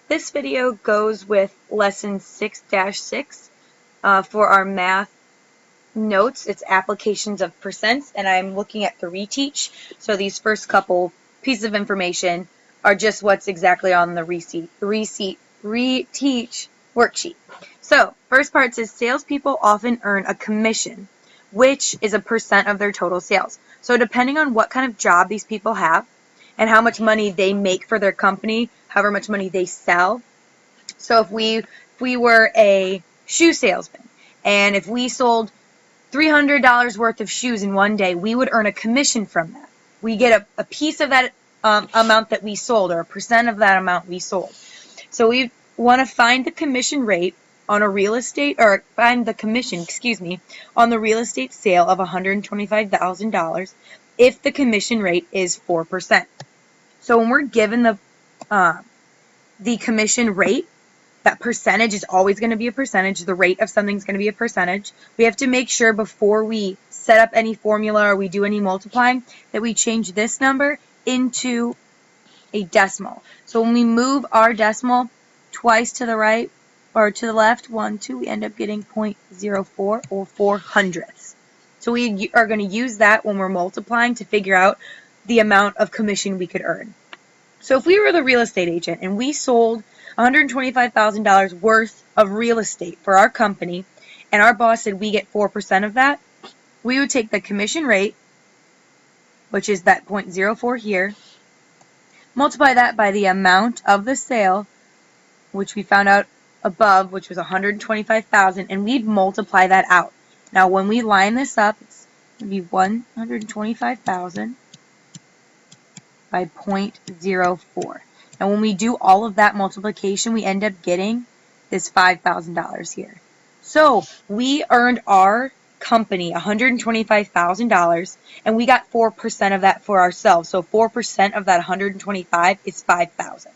This video goes with lesson 6-6 for our math notes. It's applications of percents, and I'm looking at the Reteach. So these first couple pieces of information are just what's exactly on the Reteach worksheet. So first part says salespeople often earn a commission, which is a percent of their total sales. So depending on what kind of job these people have and how much money they make for their company, however much money they sell. So if we were a shoe salesman and if we sold $300 worth of shoes in one day, we would earn a commission from that. We get a piece of that amount that we sold, or a percent of that amount we sold. So we want to find the commission rate on a real estate, or find the commission, on the real estate sale of $125,000 if the commission rate is 4%. So when we're given the commission rate, that percentage is always going to be a percentage. The rate of something is going to be a percentage. We have to make sure before we set up any formula or we do any multiplying that we change this number into a decimal. So when we move our decimal twice to the right or to the left, 1, 2, we end up getting 0.04 or 4 hundredths. So we are going to use that when we're multiplying to figure out the amount of commission we could earn. So if we were the real estate agent and we sold $125,000 worth of real estate for our company, and our boss said we get 4% of that, we would take the commission rate, which is that 0.04 here, multiply that by the amount of the sale, which we found out above, which was $125,000, and we'd multiply that out. Now when we line this up, it's going to be $125,000 by 0.04. And when we do all of that multiplication, we end up getting this $5,000 here. So we earned our company $125,000, and we got 4% of that for ourselves. So 4% of that 125 is 5,000.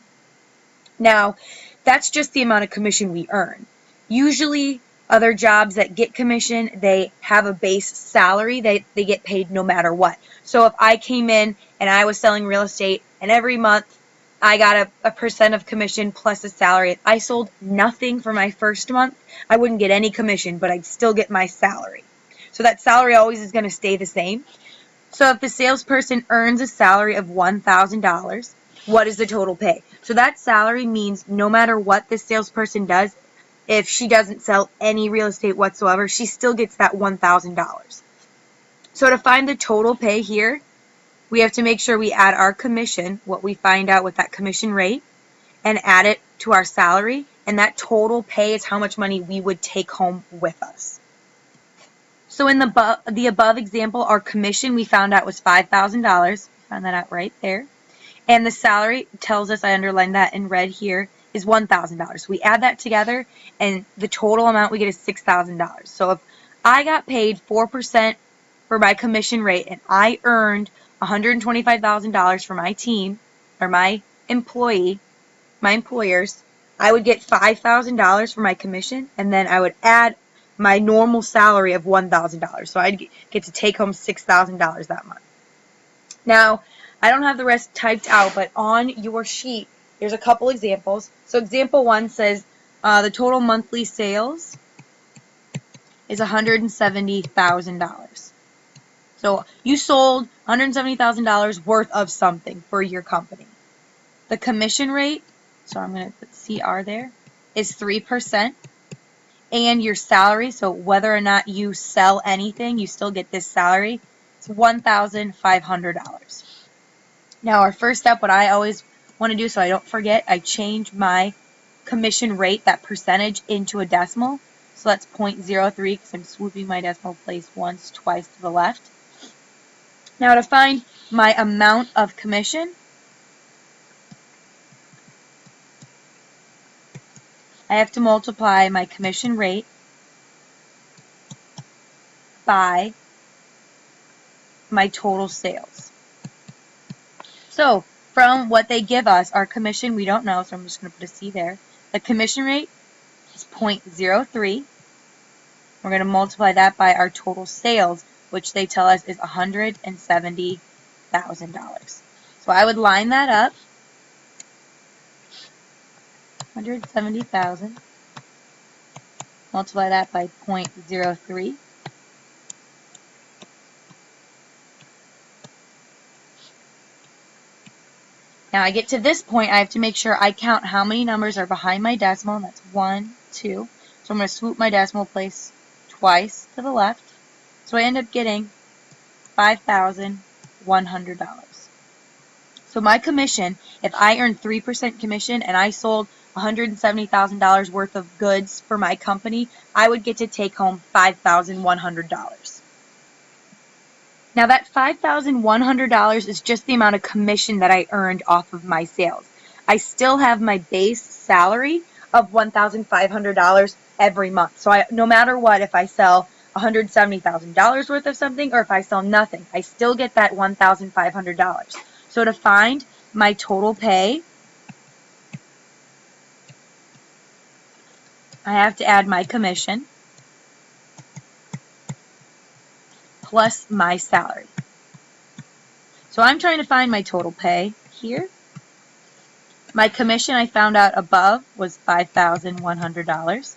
Now, that's just the amount of commission we earn. Usually, other jobs that get commission, they have a base salary. They get paid no matter what. So if I came in and I was selling real estate, and every month I got a percent of commission plus a salary. If I sold nothing for my first month, I wouldn't get any commission, but I'd still get my salary. So that salary always is going to stay the same. So if the salesperson earns a salary of $1,000, what is the total pay? So that salary means no matter what this salesperson does, if she doesn't sell any real estate whatsoever, she still gets that $1,000. So to find the total pay here, we have to make sure we add our commission, what we find out with that commission rate, and add it to our salary, and that total pay is how much money we would take home with us. So in the above example, our commission we found out was $5,000. Found that out right there. And the salary tells us, I underlined that in red here, is $1,000. We add that together, and the total amount we get is $6,000. So if I got paid 4% for my commission rate, and I earned $125,000 for my team, or my employers, I would get $5,000 for my commission, and then I would add my normal salary of $1,000. So I'd get to take home $6,000 that month. Now, I don't have the rest typed out, but on your sheet, there's a couple examples. So example 1 says the total monthly sales is $170,000. So you sold $170,000 worth of something for your company. The commission rate, so I'm going to put CR there, is 3%. And your salary, so whether or not you sell anything, you still get this salary, it's $1,500. Now our first step, what I always want to do so I don't forget, I change my commission rate, that percentage, into a decimal. So that's 0.03 because I'm swooping my decimal place once, twice to the left. Now to find my amount of commission, I have to multiply my commission rate by my total sales. So from what they give us, our commission, we don't know, so I'm just going to put a C there. The commission rate is 0.03. We're going to multiply that by our total sales, which they tell us is $170,000. So I would line that up. 170,000. Multiply that by 0.03. Now I get to this point, I have to make sure I count how many numbers are behind my decimal, and that's 1, 2. So I'm going to swoop my decimal place twice to the left. So I end up getting $5,100. So my commission, if I earned 3% commission and I sold $170,000 worth of goods for my company, I would get to take home $5,100. Now that $5,100 is just the amount of commission that I earned off of my sales. I still have my base salary of $1,500 every month. So no matter what, if I sell $170,000 worth of something or if I sell nothing, I still get that $1,500. So to find my total pay, I have to add my commission plus my salary. So I'm trying to find my total pay here. My commission I found out above was $5,100.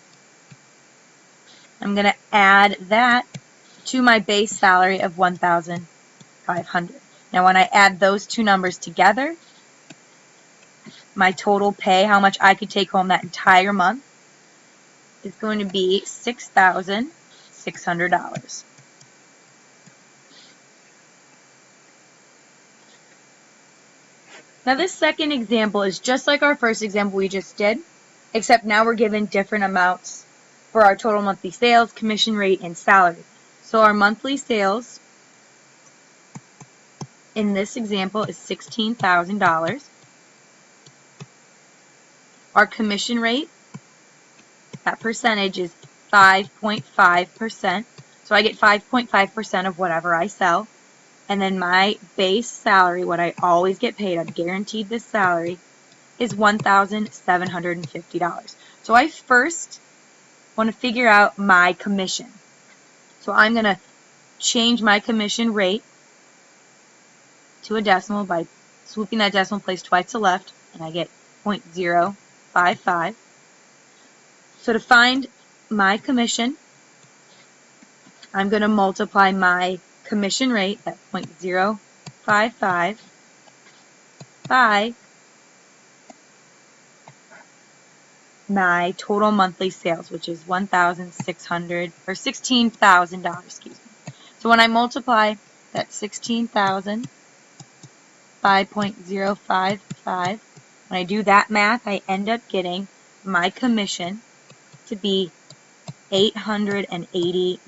I'm going to add that to my base salary of $1,500. Now when I add those two numbers together, my total pay, how much I could take home that entire month, is going to be $6,600. Now this second example is just like our first example we just did, except now we're given different amounts for our total monthly sales, commission rate, and salary. So our monthly sales in this example is $16,000. Our commission rate, that percentage is 5.5%. So I get 5.5% of whatever I sell. And then my base salary, what I always get paid, I'm guaranteed this salary, is $1,750. So I first want to figure out my commission. So I'm going to change my commission rate to a decimal by swooping that decimal place twice to the left, and I get 0.055. So to find my commission, I'm going to multiply my commission rate, that 0.055, by my total monthly sales, which is $16,000, excuse me. So when I multiply that 16,000 by 0.055, when I do that math, I end up getting my commission to be $880.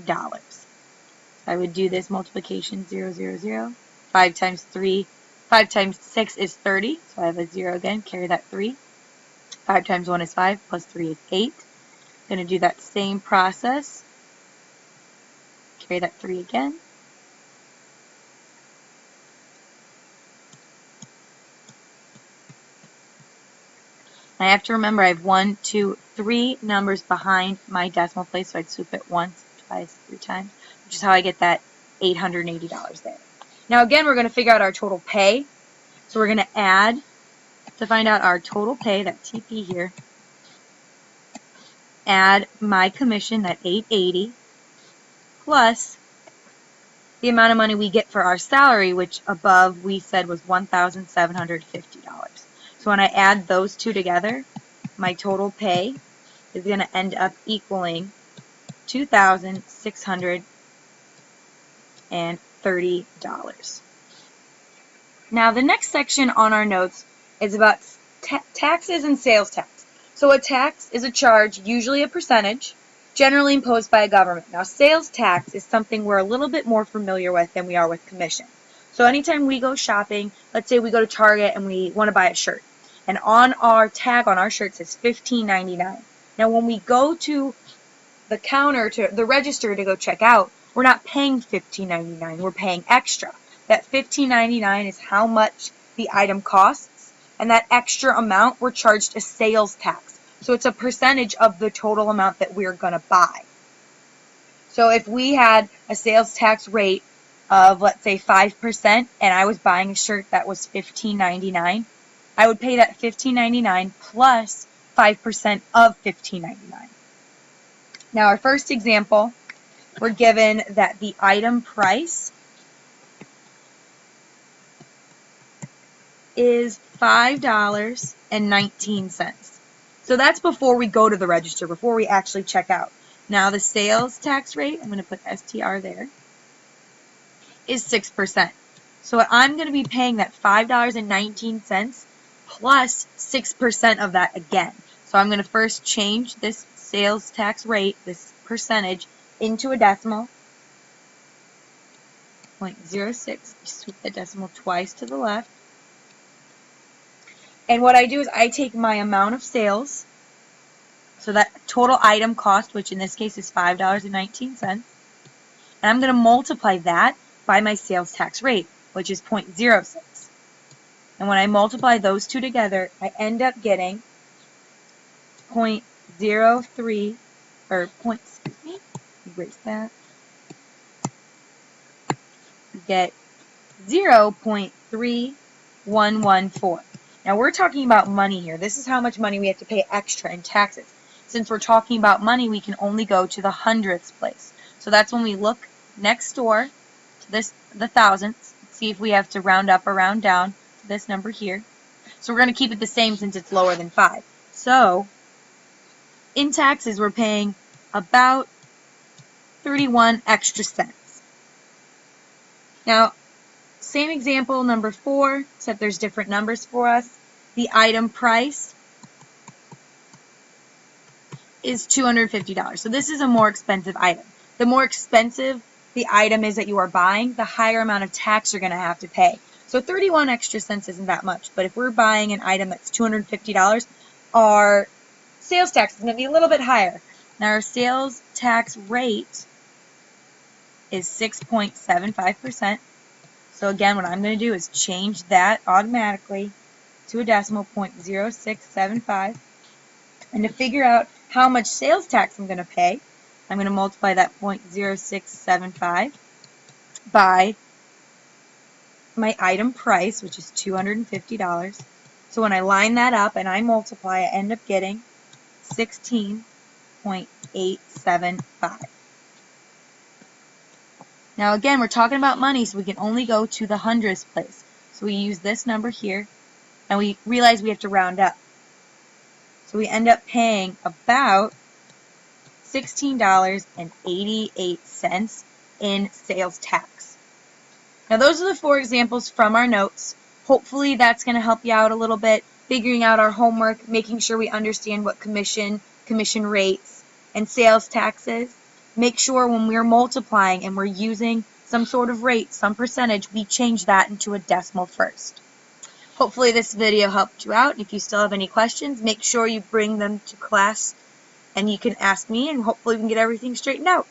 I would do this multiplication 0, 0, 0. 5 times 3, 5 times 6 is 30, so I have a 0 again, carry that 3. 5 times 1 is 5, plus 3 is 8. I'm going to do that same process. Carry that 3 again. I have to remember I have 1, 2, 3 numbers behind my decimal place, so I'd swoop it once, twice, 3 times, which is how I get that $880 there. Now again, we're going to figure out our total pay. So we're going to add, to find out our total pay, that TP here, add my commission, that $880, plus the amount of money we get for our salary, which above we said was $1,750. So when I add those two together, my total pay is going to end up equaling $2,630. Now the next section on our notes is about taxes and sales tax. So a tax is a charge, usually a percentage, generally imposed by a government. Now sales tax is something we're a little bit more familiar with than we are with commission. So anytime we go shopping, let's say we go to Target and we want to buy a shirt, and on our tag on our shirt says $15.99. Now when we go to the counter, to the register to go check out, we're not paying $15.99, we're paying extra. That $15.99 is how much the item costs, and that extra amount we're charged a sales tax. So it's a percentage of the total amount that we're going to buy. So if we had a sales tax rate of, let's say, 5%, and I was buying a shirt that was $15.99, I would pay that $15.99 plus 5% of $15.99. Now our first example, we're given that the item price is $5.19. So that's before we go to the register, before we actually check out. Now the sales tax rate, I'm going to put STR there, is 6%. So I'm going to be paying that $5.19 plus 6% of that again. So I'm going to first change this sales tax rate, this percentage, into a decimal. 0.06, sweep the decimal twice to the left. And what I do is I take my amount of sales, so that total item cost, which in this case is $5.19, and I'm going to multiply that by my sales tax rate, which is 0.06. And when I multiply those two together, I end up getting 0.03, or erase that. Get 0.3114. Now we're talking about money here. This is how much money we have to pay extra in taxes. Since we're talking about money, we can only go to the hundredths place. So that's when we look next door to the thousandths, see if we have to round up or round down to this number here. So we're going to keep it the same since it's lower than 5. So in taxes, we're paying about 31 extra cents. Now, same example, number 4, except there's different numbers for us. The item price is $250. So this is a more expensive item. The more expensive the item is that you are buying, the higher amount of tax you're going to have to pay. So 31 extra cents isn't that much, but if we're buying an item that's $250, our sales tax is going to be a little bit higher. Now our sales tax rate is 6.75%. So again, what I'm going to do is change that automatically to a decimal, 0.0675. And to figure out how much sales tax I'm going to pay, I'm going to multiply that 0.0675 by my item price, which is $250. So when I line that up and I multiply, I end up getting 16.875. Now again, we're talking about money, so we can only go to the hundredths place. So we use this number here, and we realize we have to round up. So we end up paying about $16.88 in sales tax. Now those are the 4 examples from our notes. Hopefully that's going to help you out a little bit, figuring out our homework, making sure we understand what commission rates, and sales tax is. Make sure when we're multiplying and we're using some sort of rate, some percentage, we change that into a decimal first. Hopefully this video helped you out. If you still have any questions, make sure you bring them to class and you can ask me, and hopefully we can get everything straightened out.